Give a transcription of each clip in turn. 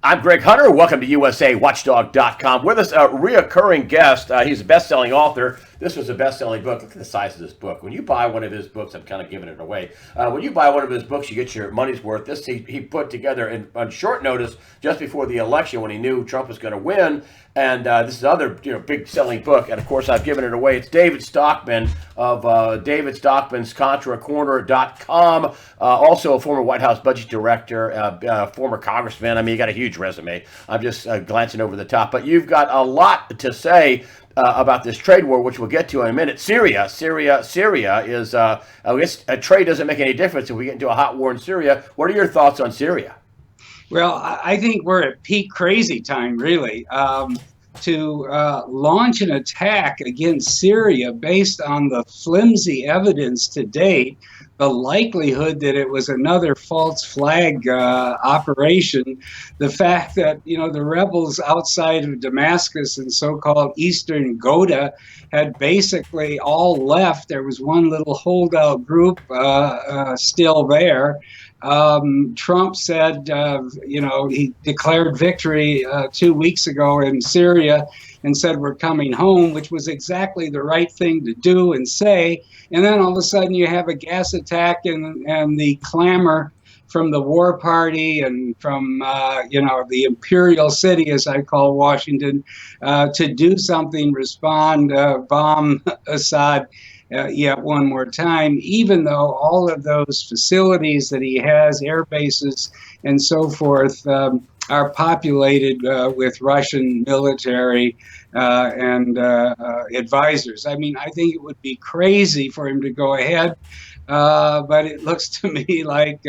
I'm Greg Hunter. Welcome to USAWatchdog.com. With us, a reoccurring guest. He's a best-selling author. This was a best-selling book. Look at the size of this book. When you buy one of his books, I'm kind of giving it away. When you buy one of his books, you get your money's worth. This he put together on short notice just before the election when he knew Trump was going to win. And this is another big-selling book. And, of course, I've given it away. It's David Stockman of David Stockman's ContraCorner.com. Also a former White House budget director, former congressman. I mean, you got a huge resume. I'm just glancing over the top. But you've got a lot to say about this trade war, which we'll get to in a minute. Syria is, I guess a trade doesn't make any difference if we get into a hot war in Syria. What are your thoughts on Syria? Well, I think we're at peak crazy time, really. To launch an attack against Syria based on the flimsy evidence to date, the likelihood that it was another false flag operation, the fact that, the rebels outside of Damascus and so-called Eastern Ghouta had basically all left. There was one little holdout group still there. Trump said, he declared victory 2 weeks ago in Syria and said we're coming home, which was exactly the right thing to do and say. And then all of a sudden you have a gas attack and the clamor from the war party and from, the imperial city, as I call Washington, to do something, respond, bomb Assad yet one more time, even though all of those facilities that he has, air bases and so forth, are populated with Russian military and advisors. I mean, I think it would be crazy for him to go ahead, but it looks to me like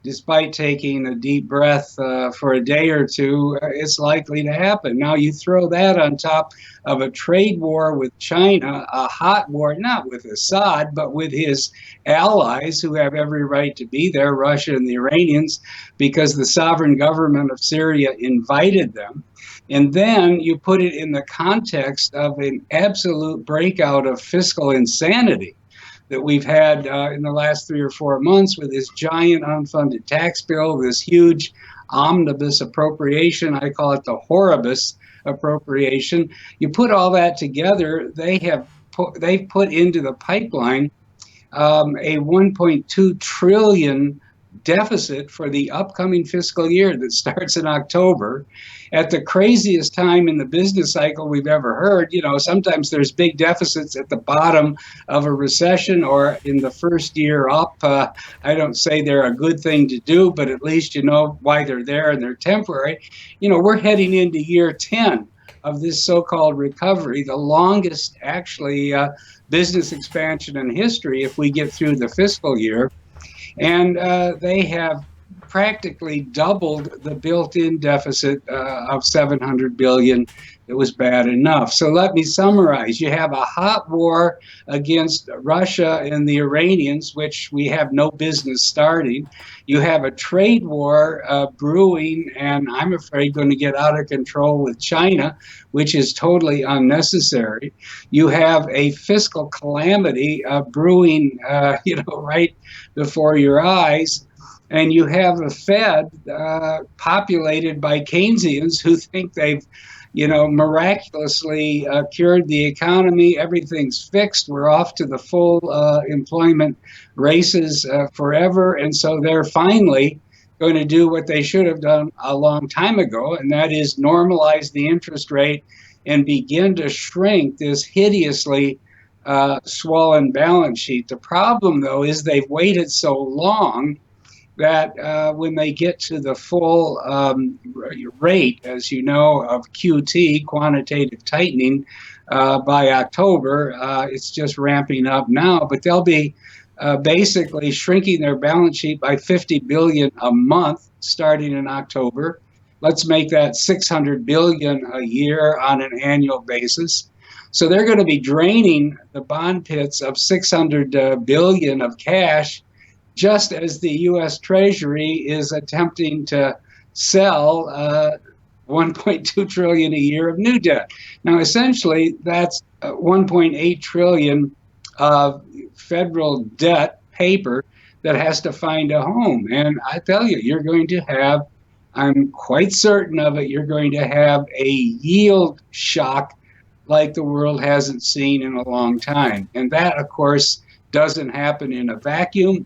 despite taking a deep breath for a day or two, it's likely to happen. Now, you throw that on top of a trade war with China, a hot war, not with Assad, but with his allies who have every right to be there, Russia and the Iranians, because the sovereign government of Syria invited them. And then you put it in the context of an absolute breakout of fiscal insanity that we've had in the last 3 or 4 months with this giant unfunded tax bill, this huge omnibus appropriation. I call it the horribus appropriation. You put all that together, they've put into the pipeline a 1.2 trillion deficit for the upcoming fiscal year that starts in October at the craziest time in the business cycle we've ever heard. Sometimes there's big deficits at the bottom of a recession or in the first year up. I don't say they're a good thing to do, but at least you know why they're there and they're temporary. We're heading into year 10 of this so-called recovery, the longest actually business expansion in history if we get through the fiscal year. And they have practically doubled the built-in deficit of $700 billion. It was bad enough. So let me summarize. You have a hot war against Russia and the Iranians, which we have no business starting. You have a trade war brewing, and I'm afraid going to get out of control with China, which is totally unnecessary. You have a fiscal calamity brewing, right before your eyes. And you have a Fed populated by Keynesians who think they've, miraculously cured the economy. Everything's fixed. We're off to the full employment races forever. And so they're finally going to do what they should have done a long time ago, and that is normalize the interest rate and begin to shrink this hideously swollen balance sheet. The problem, though, is they've waited so long that when they get to the full rate, as you know, of QT, quantitative tightening, by October, it's just ramping up now, but they'll be basically shrinking their balance sheet by $50 billion a month starting in October. Let's make that $600 billion a year on an annual basis. So they're going to be draining the bond pits of $600 billion of cash, just as the U.S. Treasury is attempting to sell $1.2 trillion a year of new debt. Now, essentially, that's 1.8 trillion of federal debt paper that has to find a home. And I tell you, you're going to have I'm quite certain of it, you're going to have a yield shock like the world hasn't seen in a long time. And that, of course, doesn't happen in a vacuum.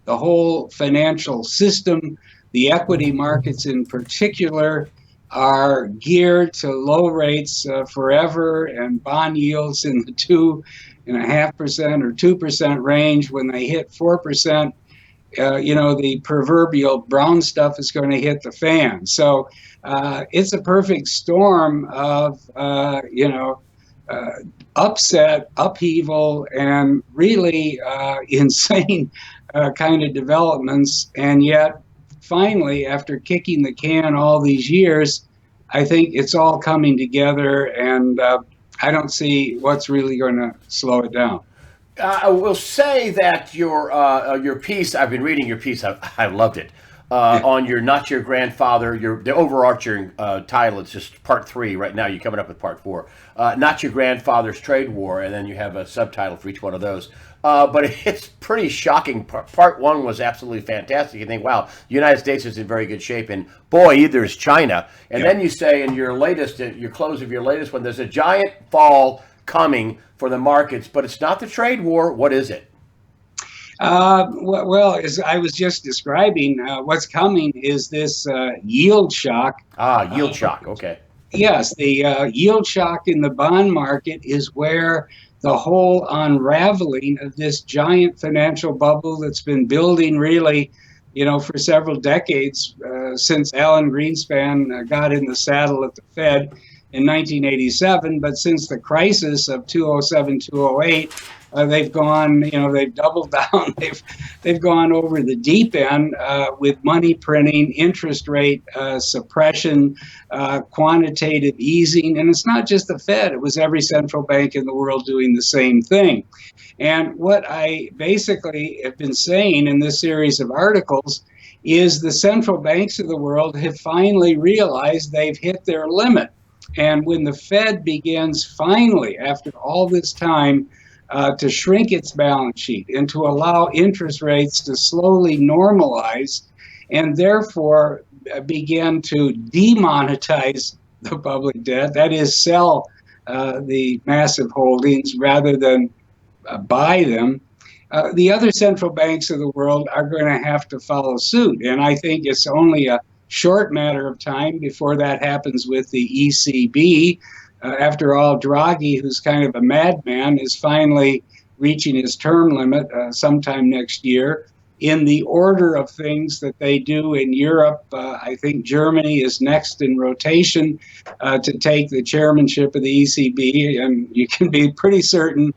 The whole financial system, the equity markets in particular, are geared to low rates forever, and bond yields in the 2.5% or 2% range. When they hit 4%, the proverbial brown stuff is going to hit the fan. So it's a perfect storm of, uh, upset, upheaval, and really insane kind of developments. And yet, finally, after kicking the can all these years, I think it's all coming together, and I don't see what's really going to slow it down. I will say that your piece. I've been reading your piece. I loved it. Yeah. On your not your grandfather. The overarching title. It's just part 3 right now. You're coming up with part 4. Not your grandfather's trade war, and then you have a subtitle for each one of those. But it's pretty shocking. Part 1 was absolutely fantastic. You think, wow, the United States is in very good shape, and boy, either is China. And then you say in your close of your latest one, there's a giant fall coming for the markets, but it's not the trade war. What is it? Well, as I was just describing, what's coming is this yield shock. Yield shock. Okay. Yes, the yield shock in the bond market is where the whole unraveling of this giant financial bubble that's been building really, for several decades since Alan Greenspan got in the saddle at the Fed in 1987. But since the crisis of 2007, 2008, they've gone, they've doubled down. They've gone over the deep end with money printing, interest rate suppression, quantitative easing. And it's not just the Fed, it was every central bank in the world doing the same thing. And what I basically have been saying in this series of articles is the central banks of the world have finally realized they've hit their limit. And when the Fed begins finally, after all this time, to shrink its balance sheet and to allow interest rates to slowly normalize, and therefore begin to demonetize the public debt, that is, sell the massive holdings rather than buy them, the other central banks of the world are going to have to follow suit. And I think it's only a short matter of time before that happens with the ECB. After all, Draghi, who's kind of a madman, is finally reaching his term limit sometime next year. In the order of things that they do in Europe, I think Germany is next in rotation to take the chairmanship of the ECB, and you can be pretty certain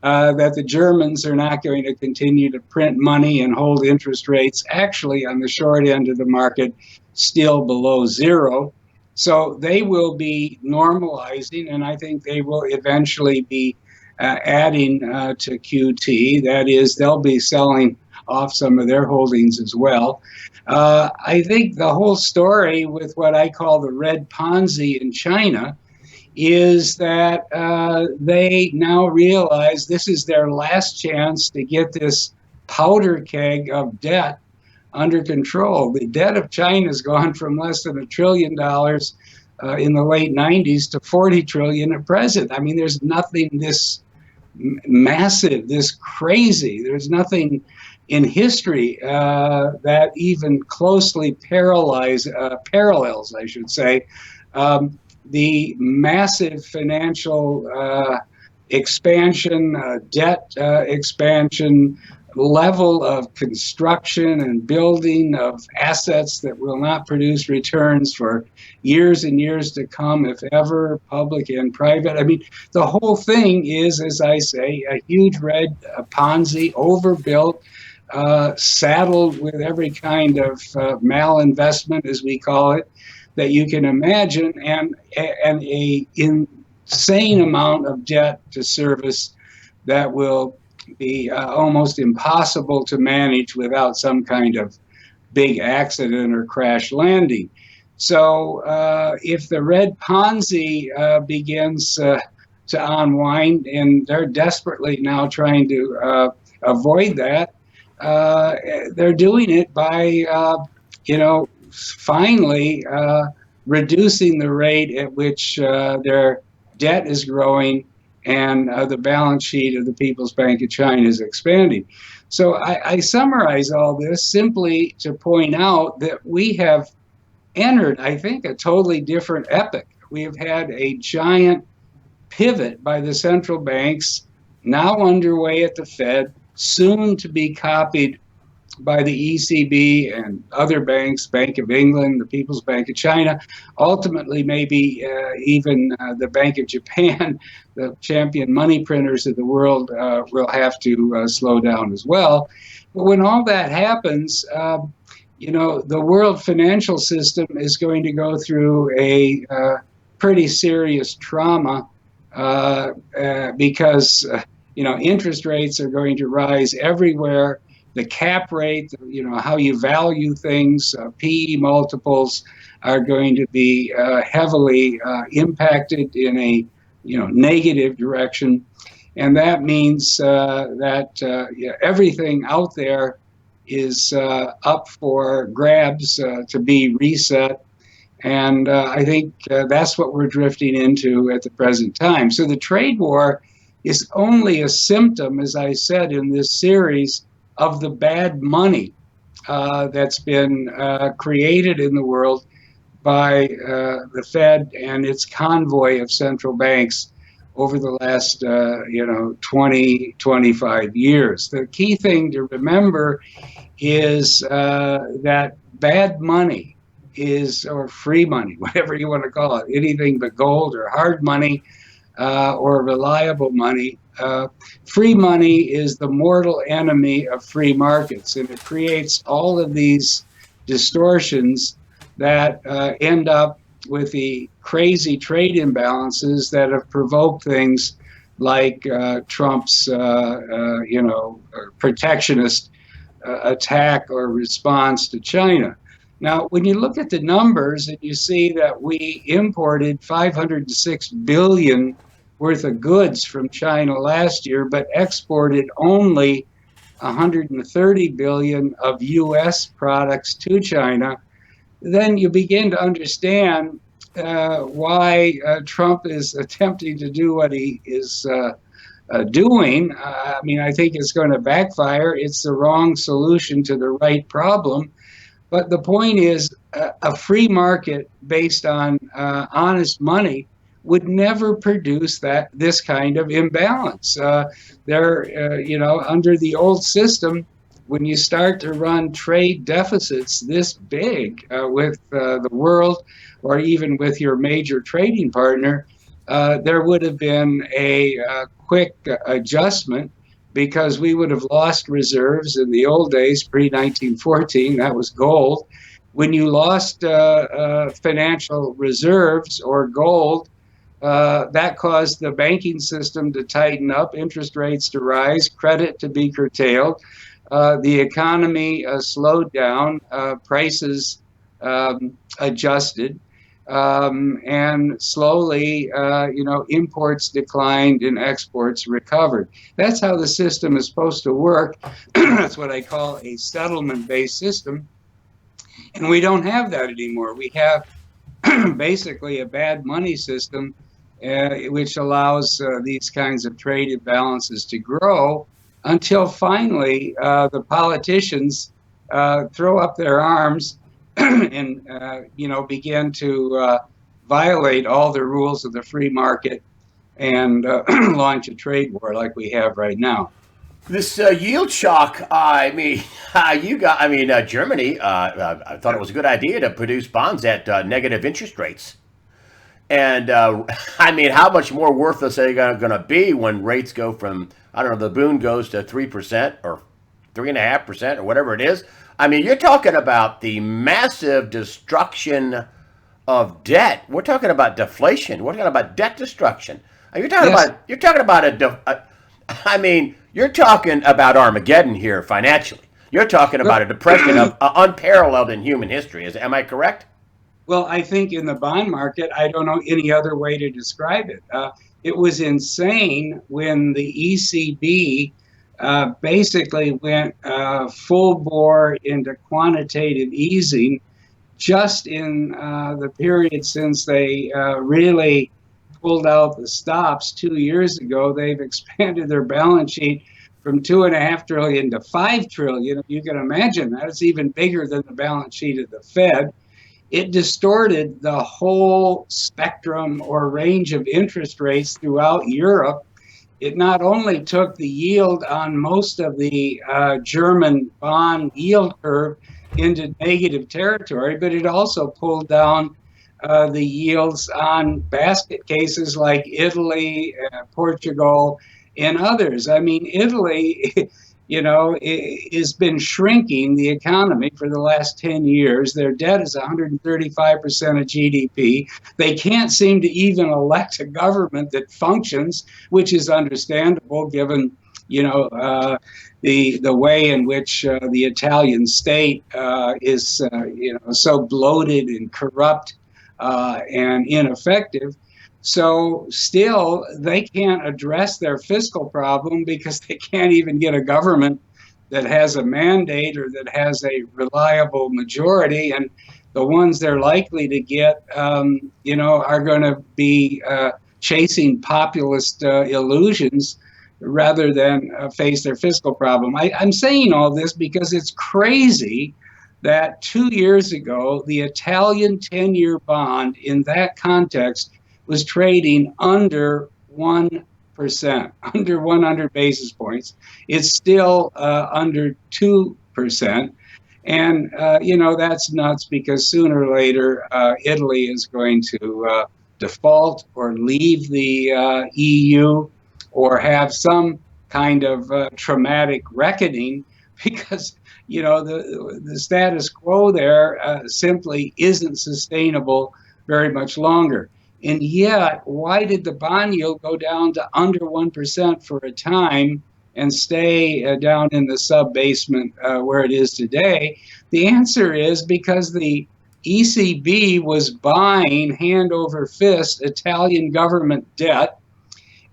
that the Germans are not going to continue to print money and hold interest rates, actually on the short end of the market, still below zero. So they will be normalizing, and I think they will eventually be adding to QT. That is, they'll be selling off some of their holdings as well. I think the whole story with what I call the red Ponzi in China is that they now realize this is their last chance to get this powder keg of debt under control. The debt of China has gone from less than $1 trillion in the late 90s to 40 trillion at present. I mean, there's nothing this massive, this crazy. There's nothing in history that even closely parallels, I should say, the massive financial expansion, debt expansion, level of construction and building of assets that will not produce returns for years and years to come, if ever, public and private. I mean, the whole thing is, as I say, a huge red Ponzi, overbuilt, saddled with every kind of malinvestment, as we call it, that you can imagine, and a insane amount of debt to service that will be almost impossible to manage without some kind of big accident or crash landing. So if the red Ponzi begins to unwind, and they're desperately now trying to avoid that, they're doing it by, finally reducing the rate at which their debt is growing and the balance sheet of the People's Bank of China is expanding. So I summarize all this simply to point out that we have entered, I think, a totally different epoch. We have had a giant pivot by the central banks, now underway at the Fed, soon to be copied by the ECB and other banks, Bank of England, the People's Bank of China, ultimately maybe even the Bank of Japan, the champion money printers of the world, will have to slow down as well. But when all that happens, the world financial system is going to go through a pretty serious trauma because interest rates are going to rise everywhere. The cap rate, how you value things, PE multiples are going to be heavily impacted in a negative direction, and that means that everything out there is up for grabs to be reset. And I think that's what we're drifting into at the present time. So the trade war is only a symptom, as I said in this series, of the bad money that's been created in the world by the Fed and its convoy of central banks over the last 20, 25 years. The key thing to remember is that bad money or free money, whatever you want to call it, anything but gold or hard money or reliable money. Free money is the mortal enemy of free markets, and it creates all of these distortions that end up with the crazy trade imbalances that have provoked things like Trump's, protectionist attack or response to China. Now, when you look at the numbers and you see that we imported 506 billion worth of goods from China last year, but exported only 130 billion of U.S. products to China, then you begin to understand why Trump is attempting to do what he is doing. I think it's going to backfire. It's the wrong solution to the right problem. But the point is, a free market based on honest money would never produce this kind of imbalance. Under the old system, when you start to run trade deficits this big with the world or even with your major trading partner, there would have been a quick adjustment because we would have lost reserves in the old days, pre-1914, that was gold. When you lost financial reserves or gold, that caused the banking system to tighten up, interest rates to rise, credit to be curtailed. The economy slowed down, prices adjusted, and slowly, imports declined and exports recovered. That's how the system is supposed to work. That's what I call a settlement-based system. And we don't have that anymore. We have basically a bad money system, which allows these kinds of trade imbalances to grow until finally the politicians throw up their arms and begin to violate all the rules of the free market and launch a trade war like we have right now. This yield shock, Germany, I thought it was a good idea to produce bonds at negative interest rates. And how much more worthless are they going to be when rates go from, the boon goes to 3% or 3.5% or whatever it is? You're talking about the massive destruction of debt. We're talking about deflation. We're talking about debt destruction. You're talking about Armageddon here financially. You're talking about a depression of unparalleled in human history. Am I correct? Well, I think in the bond market, I don't know any other way to describe it. It was insane when the ECB basically went full bore into quantitative easing just in the period since they really pulled out the stops 2 years ago, they've expanded their balance sheet from 2.5 trillion to 5 trillion. You can imagine that's even bigger than the balance sheet of the Fed. It distorted the whole spectrum or range of interest rates throughout Europe. It not only took the yield on most of the German bond yield curve into negative territory, but it also pulled down the yields on basket cases like Italy, Portugal, and others. I mean, Italy, has been shrinking the economy for the last 10 years. Their debt is 135% of GDP. They can't seem to even elect a government that functions, which is understandable given, the way in which the Italian state is, so bloated and corrupt and ineffective. So still, they can't address their fiscal problem because they can't even get a government that has a mandate or that has a reliable majority. And the ones they're likely to get, are going to be chasing populist illusions rather than face their fiscal problem. I'm saying all this because it's crazy that 2 years ago, the Italian 10-year bond in that context was trading under 1%, under 100 basis points. It's still under 2%. And, that's nuts because sooner or later, Italy is going to default or leave the EU or have some kind of traumatic reckoning because, the status quo there simply isn't sustainable very much longer. And yet, why did the bond yield go down to under 1% for a time and stay down in the sub-basement where it is today? The answer is because the ECB was buying hand over fist Italian government debt,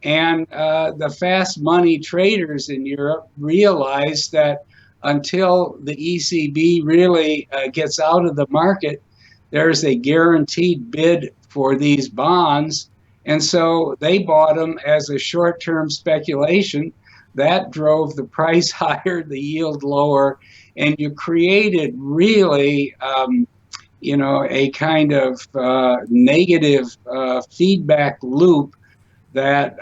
and the fast money traders in Europe realized that until the ECB really gets out of the market, there's a guaranteed bid for these bonds. And so they bought them as a short-term speculation. That drove the price higher, the yield lower, and you created really, a kind of negative feedback loop that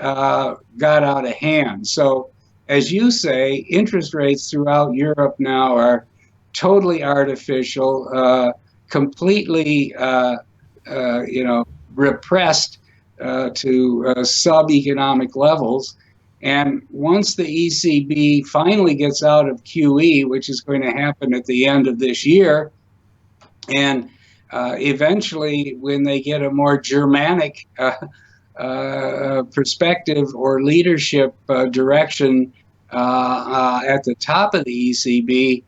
got out of hand. So, as you say, interest rates throughout Europe now are totally artificial, completely repressed to sub-economic levels. And once the ECB finally gets out of QE, which is going to happen at the end of this year, and eventually when they get a more Germanic perspective or leadership direction at the top of the ECB,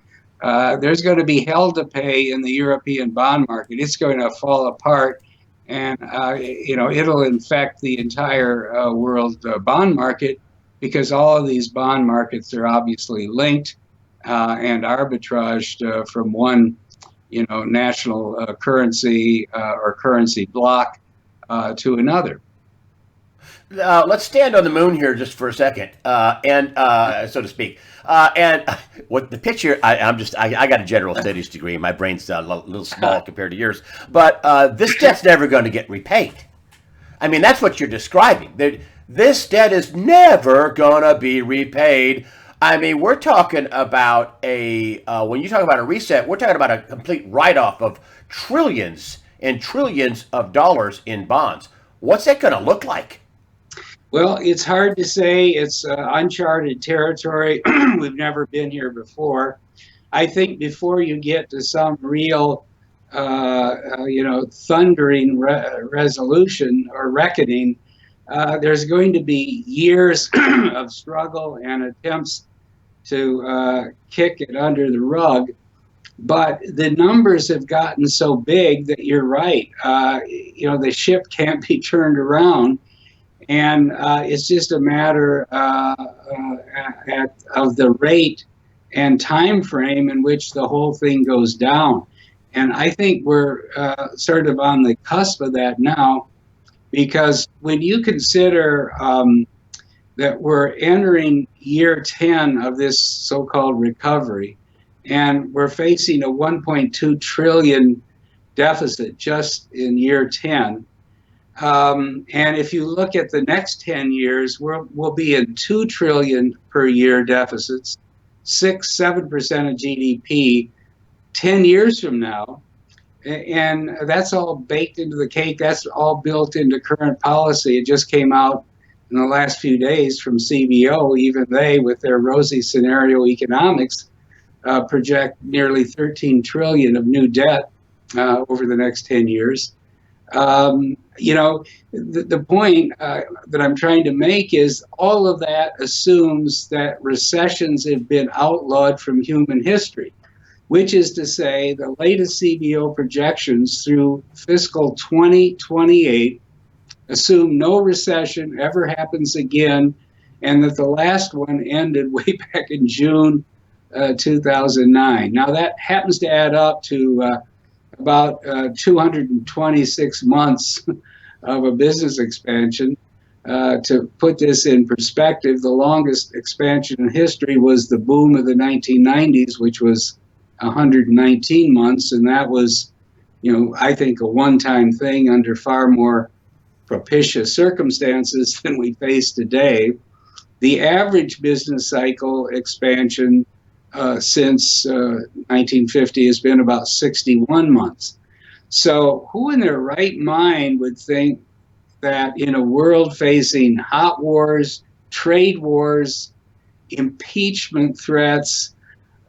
there's going to be hell to pay in the European bond market. It's going to fall apart, and it'll infect the entire world bond market because all of these bond markets are obviously linked and arbitraged from one, national currency or currency block to another. Let's stand on the moon here just for a second, and so to speak. And what the picture, I got a general studies degree. My brain's a little small compared to yours, but this debt's never going to get repaid. I mean, that's what you're describing. This debt is never going to be repaid. I mean, we're talking about when you talk about a reset, we're talking about a complete write-off of trillions and trillions of dollars in bonds. What's that going to look like? Well, it's hard to say. It's uncharted territory. We've never been here before. I think before you get to some real, thundering resolution or reckoning, there's going to be years of struggle and attempts to kick it under the rug. But the numbers have gotten so big that you're right. The ship can't be turned around. And it's just a matter of the rate and time frame in which the whole thing goes down. And I think we're sort of on the cusp of that now, because when you consider that we're entering year 10 of this so-called recovery, and we're facing a 1.2 trillion deficit just in year 10. And if you look at the next 10 years, we'll be in 2 trillion per year deficits, 6-7% of GDP 10 years from now. And that's all baked into the cake. That's all built into current policy. It just came out in the last few days from CBO. Even they, with their rosy scenario economics, project nearly 13 trillion of new debt over the next 10 years. The point that I'm trying to make is all of that assumes that recessions have been outlawed from human history, which is to say the latest CBO projections through fiscal 2028 assume no recession ever happens again, and that the last one ended way back in June 2009. Now that happens to add up to about 226 months of a business expansion. To put this in perspective, the longest expansion in history was the boom of the 1990s, which was 119 months, and that was, I think a one-time thing under far more propitious circumstances than we face today. The average business cycle expansion since 1950 has been about 61 months. So who in their right mind would think that in a world facing hot wars, trade wars, impeachment threats,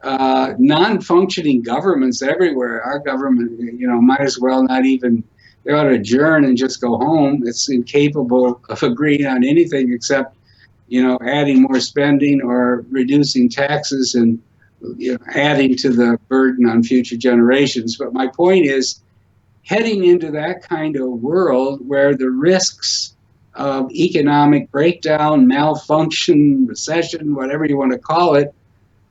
non-functioning governments everywhere, our government, might as well not even, they ought to adjourn and just go home. It's incapable of agreeing on anything except, adding more spending or reducing taxes and adding to the burden on future generations. But my point is, heading into that kind of world where the risks of economic breakdown, malfunction, recession, whatever you want to call it,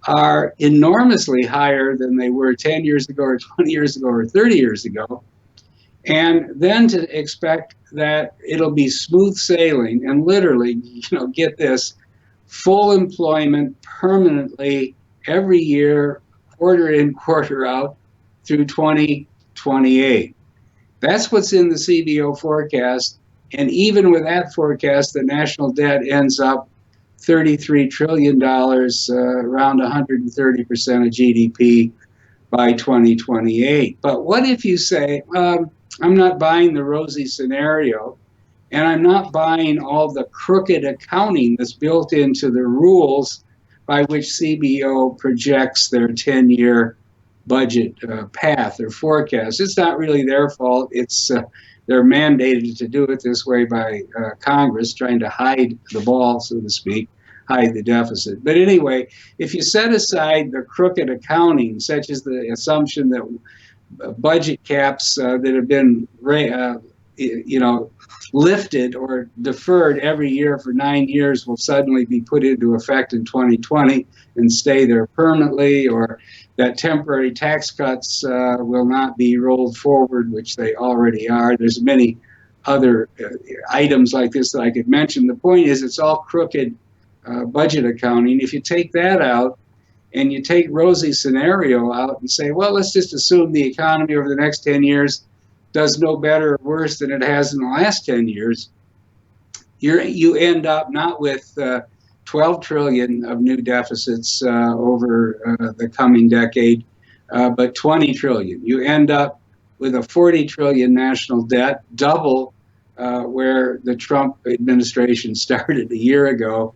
are enormously higher than they were 10 years ago or 20 years ago or 30 years ago. And then to expect that it'll be smooth sailing and literally, get this, full employment permanently every year, quarter in, quarter out through 2028. That's what's in the CBO forecast. And even with that forecast, the national debt ends up $33 trillion, around 130% of GDP by 2028. But what if you say, I'm not buying the rosy scenario, and I'm not buying all the crooked accounting that's built into the rules by which CBO projects their 10-year budget path or forecast. It's not really their fault. It's they're mandated to do it this way by Congress, trying to hide the ball, so to speak, hide the deficit. But anyway, if you set aside the crooked accounting, such as the assumption that budget caps that have been lifted or deferred every year for 9 years will suddenly be put into effect in 2020 and stay there permanently, or that temporary tax cuts will not be rolled forward, which they already are. There's many other items like this that I could mention. The point is, it's all crooked budget accounting. If you take that out and you take rosy scenario out and say, well, let's just assume the economy over the next 10 years does no better or worse than it has in the last 10 years, you end up not with 12 trillion of new deficits over the coming decade, but 20 trillion. You end up with a 40 trillion national debt, double where the Trump administration started a year ago.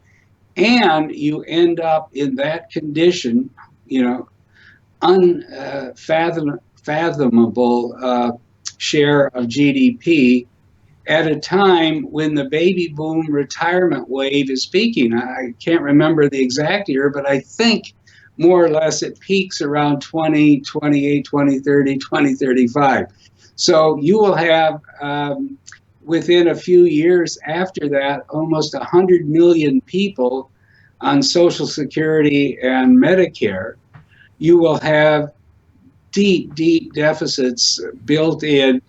And you end up in that condition, unfathomable share of GDP at a time when the baby boom retirement wave is peaking. I can't remember the exact year, but I think more or less it peaks around 2028, 2030, 2035. So you will have, within a few years after that, almost 100 million people on Social Security and Medicare. You will have deep, deep deficits built in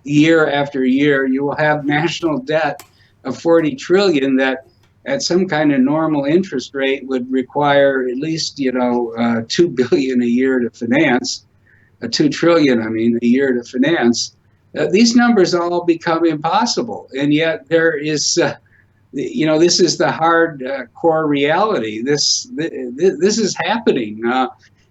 year after year. You will have national debt of 40 trillion that at some kind of normal interest rate would require at least 2 billion a year to finance, 2 trillion I mean a year to finance. These numbers all become impossible, and yet there is this is the hard core reality. This is happening,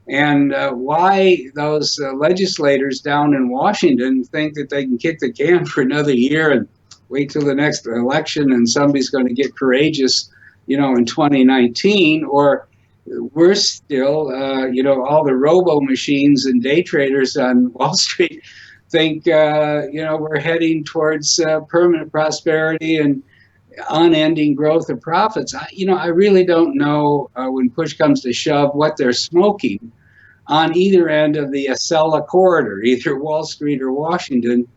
and why those legislators down in Washington think that they can kick the can for another year and wait till the next election and somebody's going to get courageous, in 2019, or worse still, all the robo machines and day traders on Wall Street think, we're heading towards permanent prosperity and unending growth of profits. I really don't know when push comes to shove what they're smoking on either end of the Acela corridor, either Wall Street or Washington.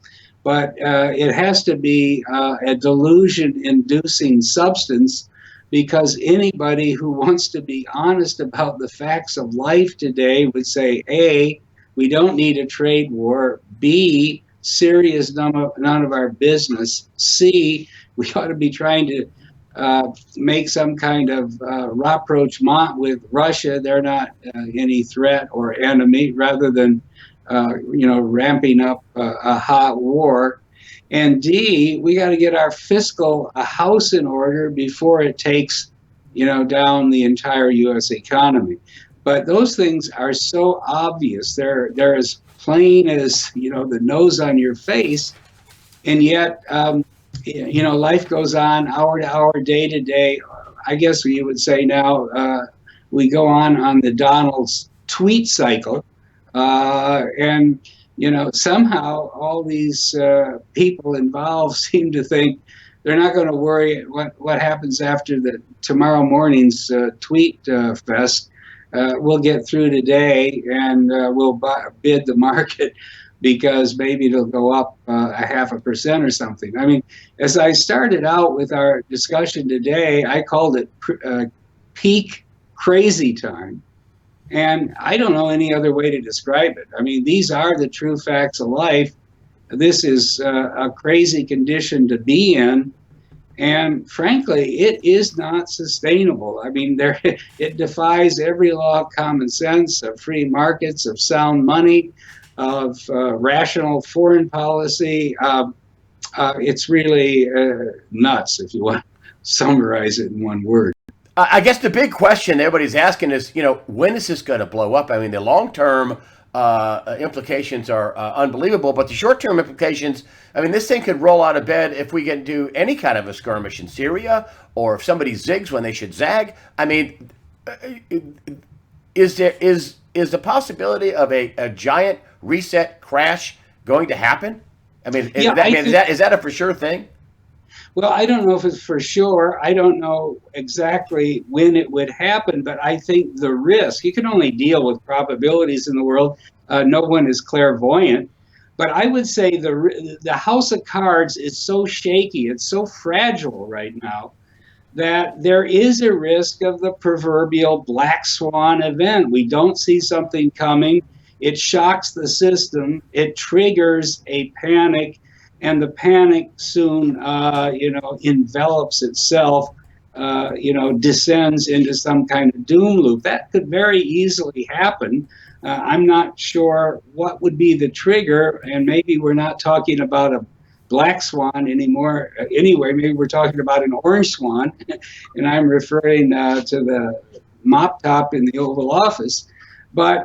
But it has to be a delusion-inducing substance, because anybody who wants to be honest about the facts of life today would say, A, we don't need a trade war. B, Syria is none of our business. C, we ought to be trying to make some kind of rapprochement with Russia. They're not any threat or enemy, rather than ramping up a hot war. And D, we got to get our fiscal house in order before it takes, down the entire U.S. economy. But those things are so obvious. They're as plain as, the nose on your face. And yet, life goes on hour to hour, day to day. I guess you would say now we go on the Donald's tweet cycle. And somehow all these people involved seem to think they're not going to worry what happens after tomorrow morning's tweet fest. We'll get through today, and we'll bid the market because maybe it'll go up 0.5% or something. I mean, as I started out with our discussion today, I called it peak crazy time. And I don't know any other way to describe it. I mean, these are the true facts of life. This is a crazy condition to be in. And frankly, it is not sustainable. I mean, it defies every law of common sense, of free markets, of sound money, of rational foreign policy. It's really nuts, if you want to summarize it in one word. I guess the big question everybody's asking is, when is this going to blow up? I mean, the long-term implications are unbelievable, but the short-term implications, I mean, this thing could roll out of bed if we get into any kind of a skirmish in Syria, or if somebody zigs when they should zag. I mean, is the possibility of a giant reset crash going to happen? I mean, is that a for sure thing? Well, I don't know if it's for sure. I don't know exactly when it would happen, but I think the risk, you can only deal with probabilities in the world. No one is clairvoyant. But I would say the house of cards is so shaky, it's so fragile right now, that there is a risk of the proverbial black swan event. We don't see something coming. It shocks the system. It triggers a panic. And the panic soon, envelops itself, descends into some kind of doom loop. That could very easily happen. I'm not sure what would be the trigger, and maybe we're not talking about a black swan anymore. Anyway, maybe we're talking about an orange swan, and I'm referring to the mop top in the Oval Office. But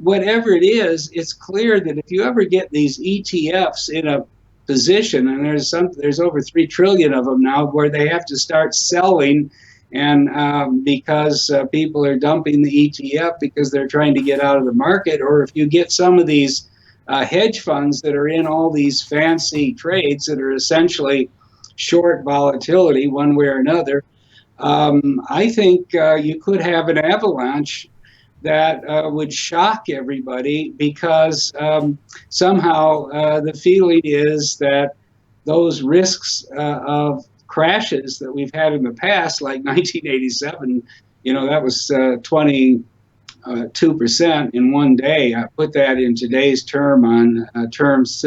whatever it is, it's clear that if you ever get these ETFs in a position, and there's over 3 trillion of them now, where they have to start selling, and because people are dumping the ETF because they're trying to get out of the market, or if you get some of these hedge funds that are in all these fancy trades that are essentially short volatility one way or another, I think you could have an avalanche that would shock everybody, because somehow the feeling is that those risks of crashes that we've had in the past, like 1987, that was 20 2% in one day. I put that in today's terms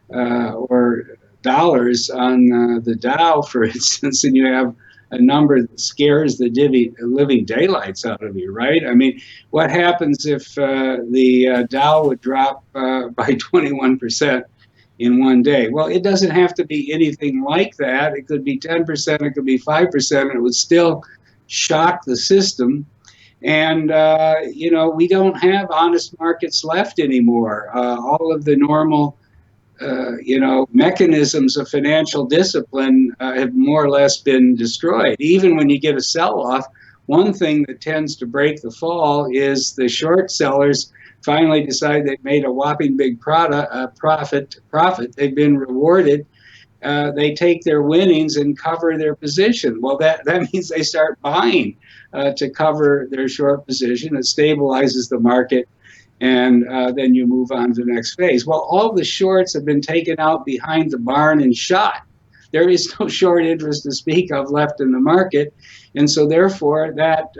or dollars on the Dow, for instance, and you have a number that scares the living daylights out of you, right? I mean, what happens if the Dow would drop by 21% in one day? Well, it doesn't have to be anything like that. It could be 10%, it could be 5%, and it would still shock the system. And, we don't have honest markets left anymore. All of the normal mechanisms of financial discipline have more or less been destroyed. Even when you get a sell-off, one thing that tends to break the fall is the short sellers finally decide they've made a whopping big profit. They've been rewarded. They take their winnings and cover their position. Well, that means they start buying to cover their short position. It stabilizes the market. And then you move on to the next phase. Well, all the shorts have been taken out behind the barn and shot. There is no short interest to speak of left in the market. And so therefore, that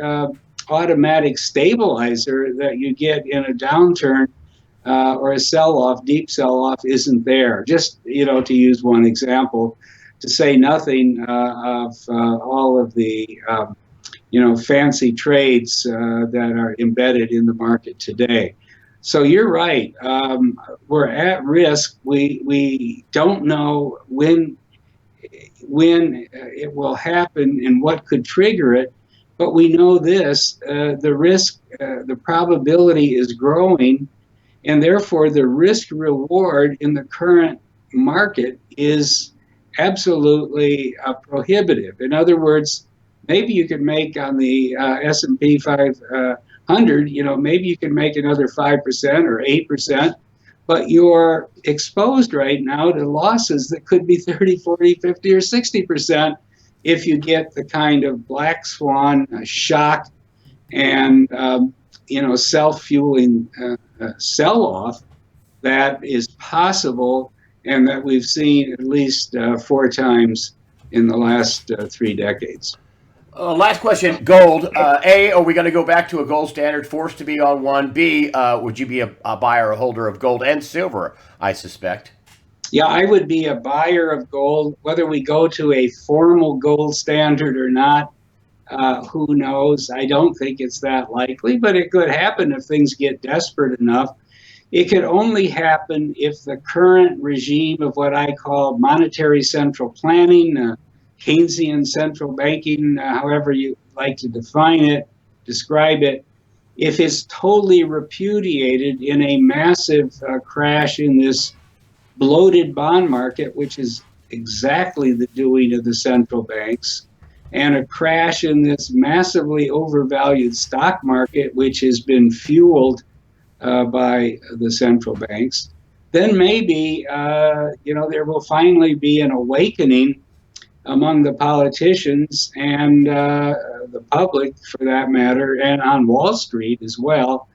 automatic stabilizer that you get in a downturn or a sell-off, deep sell-off, isn't there. Just, to use one example, to say nothing of all of the fancy trades that are embedded in the market today. So you're right. We're at risk. We don't know when it will happen and what could trigger it, but we know this: the risk, the probability is growing, and therefore the risk reward in the current market is absolutely prohibitive. In other words, maybe you could make on the S&P 500, maybe you can make another 5% or 8%, but you're exposed right now to losses that could be 30, 40, 50, or 60% if you get the kind of black swan shock and, self-fueling sell-off that is possible and that we've seen at least 4 times in the last 3 decades. Last question, gold. A, are we going to go back to a gold standard, forced to be on one? B, would you be a buyer or holder of gold and silver, I suspect? Yeah, I would be a buyer of gold. Whether we go to a formal gold standard or not, who knows? I don't think it's that likely, but it could happen if things get desperate enough. It could only happen if the current regime of what I call monetary central planning, Keynesian central banking, however you like to describe it, if it's totally repudiated in a massive crash in this bloated bond market, which is exactly the doing of the central banks, and a crash in this massively overvalued stock market, which has been fueled by the central banks, then maybe, there will finally be an awakening among the politicians and the public, for that matter, and on Wall Street as well,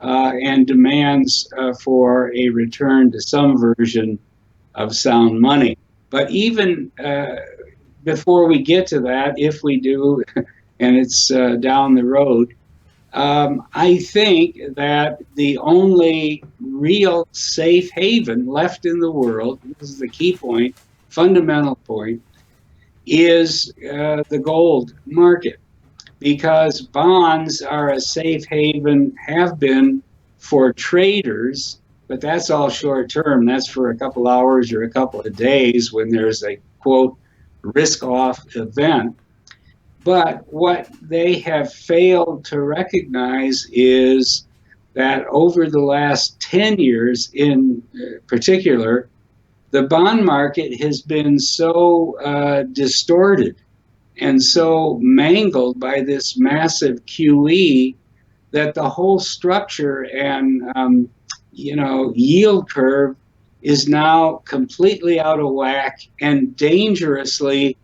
and demands for a return to some version of sound money. But even before we get to that, if we do, and it's down the road, I think that the only real safe haven left in the world, this is the key point, fundamental point, is the gold market, because bonds are a safe haven, have been for traders, but that's all short term. That's for a couple hours or a couple of days when there's a, quote, risk-off event. But what they have failed to recognize is that over the last 10 years in particular, the bond market has been so distorted and so mangled by this massive QE that the whole structure and yield curve is now completely out of whack and dangerously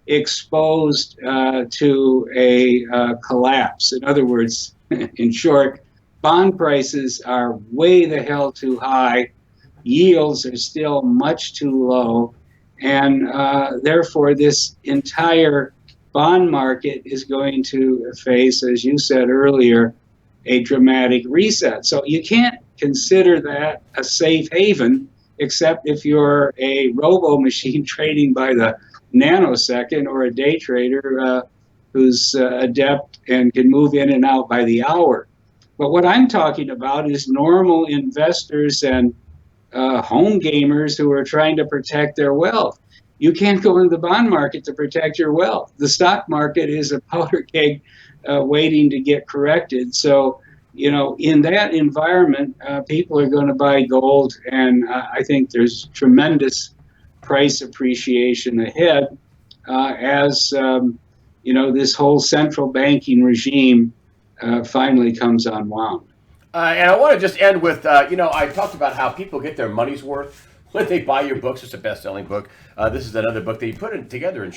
exposed to a collapse. In other words, in short, bond prices are way the hell too high. Yields are still much too low, and therefore this entire bond market is going to face, as you said earlier, a dramatic reset. So you can't consider that a safe haven, except if you're a robo machine trading by the nanosecond, or a day trader who's adept and can move in and out by the hour. But what I'm talking about is normal investors and home gamers who are trying to protect their wealth. You can't go into the bond market to protect your wealth. The stock market is a powder keg waiting to get corrected. So, in that environment, people are going to buy gold, and I think there's tremendous price appreciation ahead as this whole central banking regime finally comes unwound. And I want to just end with, I talked about how people get their money's worth when they buy your books. It's a best-selling book. This is another book that you put together in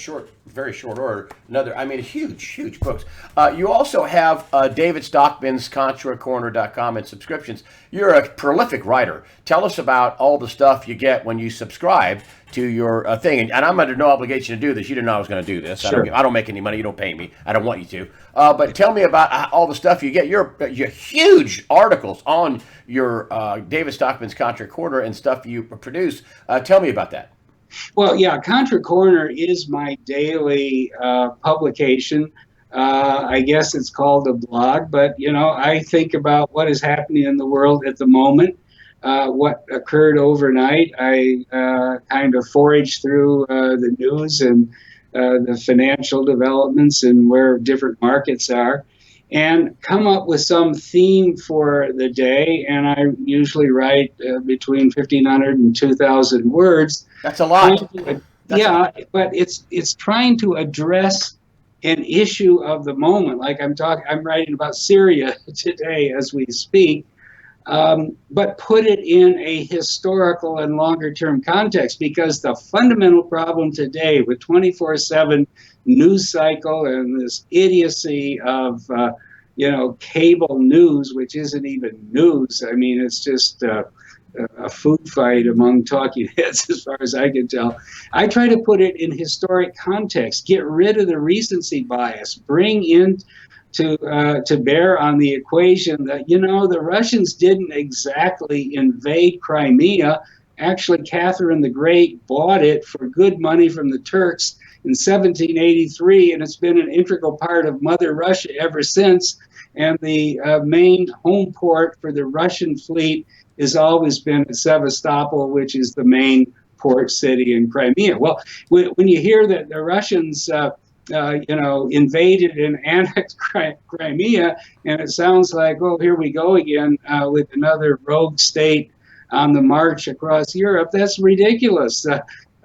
very short order. Huge books. You also have David Stockman's ContraCorner.com and subscriptions. You're a prolific writer. Tell us about all the stuff you get when you subscribe to your thing. And I'm under no obligation to do this. You didn't know I was going to do this. Sure. I don't make any money. You don't pay me. I don't want you to. But tell me about all the stuff you get. Your huge articles on your David Stockman's Contra Corner and stuff you produce. Tell me about that. Well, yeah, Contra Corner is my daily publication. I guess it's called a blog, but I think about what is happening in the world at the moment, what occurred overnight. I kind of forage through the news and the financial developments and where different markets are, and come up with some theme for the day. And I usually write between 1,500 and 2,000 words. That's a lot. But it's trying to address an issue of the moment. Like I'm writing about Syria today as we speak, but put it in a historical and longer term context, because the fundamental problem today with 24/7 news cycle and this idiocy of cable news, which isn't even news. I mean, it's just a food fight among talking heads, as far as I can tell. I try to put it in historic context, get rid of the recency bias, bring in to bear on the equation that, the Russians didn't exactly invade Crimea. Actually, Catherine the Great bought it for good money from the Turks in 1783, and it's been an integral part of Mother Russia ever since. And the main home port for the Russian fleet has always been at Sevastopol, which is the main port city in Crimea. Well, when you hear that the Russians, invaded and annexed Crimea, and it sounds like, oh, here we go again with another rogue state on the march across Europe, that's ridiculous.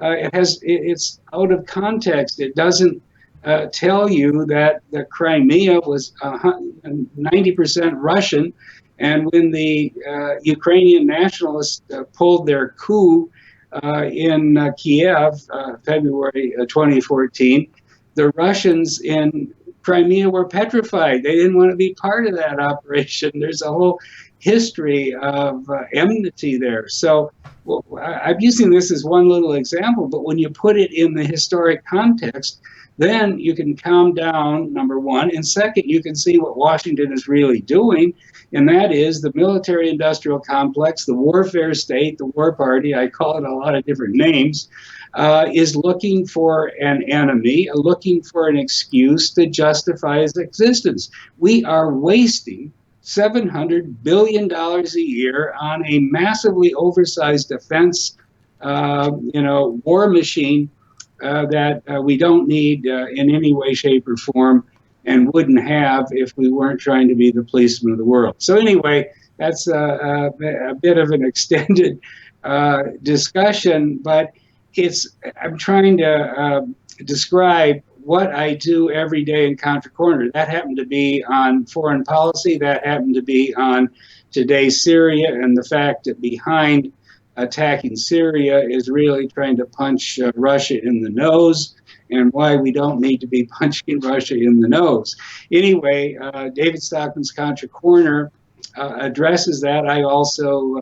It's out of context. It doesn't tell you that the Crimea was 90% Russian. And when the Ukrainian nationalists pulled their coup in Kiev, February 2014, the Russians in Crimea were petrified. They didn't want to be part of that operation. There's a whole history of enmity there. So I'm using this as one little example, but when you put it in the historic context, then you can calm down, number one. And second, you can see what Washington is really doing. And that is the military-industrial complex, the warfare state, the war party, I call it a lot of different names, is looking for an enemy, looking for an excuse to justify its existence. We are wasting $700 billion a year on a massively oversized defense, war machine that we don't need in any way, shape, or form, and wouldn't have if we weren't trying to be the policeman of the world. So anyway, that's a bit of an extended discussion, but I'm trying to describe what I do every day in Contra Corner. That happened to be on foreign policy. That happened to be on today's Syria, and the fact that behind attacking Syria is really trying to punch Russia in the nose, and why we don't need to be punching Russia in the nose. Anyway, David Stockman's Contra Corner addresses that. I also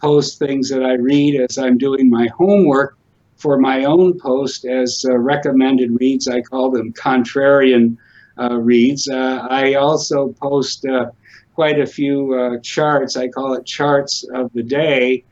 post things that I read as I'm doing my homework for my own post as recommended reads. I call them contrarian reads. I also post quite a few charts. I call it charts of the day,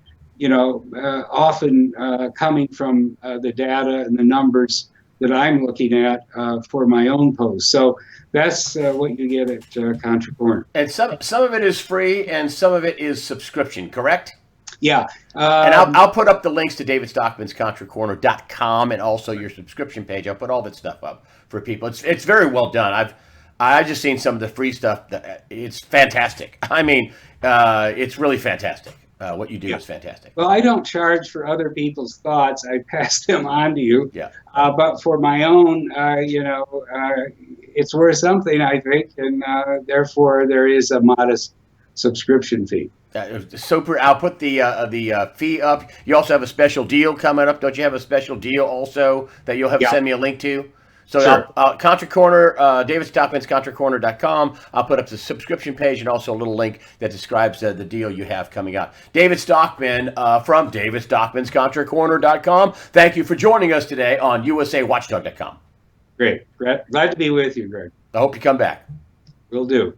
often coming from the data and the numbers that I'm looking at for my own posts. So that's what you get at Contra Corner. And some of it is free, and some of it is subscription, correct? Yeah. And I'll put up the links to David Stockman's ContraCorner.com and also your subscription page. I'll put all that stuff up for people. It's very well done. I've just seen some of the free stuff. It's fantastic. I mean, it's really fantastic. What you do is fantastic. Well, I don't charge for other people's thoughts. I pass them on to you. Yeah. But for my own, it's worth something, I think, and therefore there is a modest subscription fee. Super. I'll put the fee up. You also have a special deal coming up. Don't you have a special deal also that you'll have to send me a link to? So sure. Contra Corner, David Stockman's ContraCorner.com. I'll put up the subscription page and also a little link that describes the deal you have coming out. David Stockman from David Stockman's ContraCorner.com. Thank you for joining us today on USAWatchdog.com. Great. Glad to be with you, Greg. I hope you come back. Will do.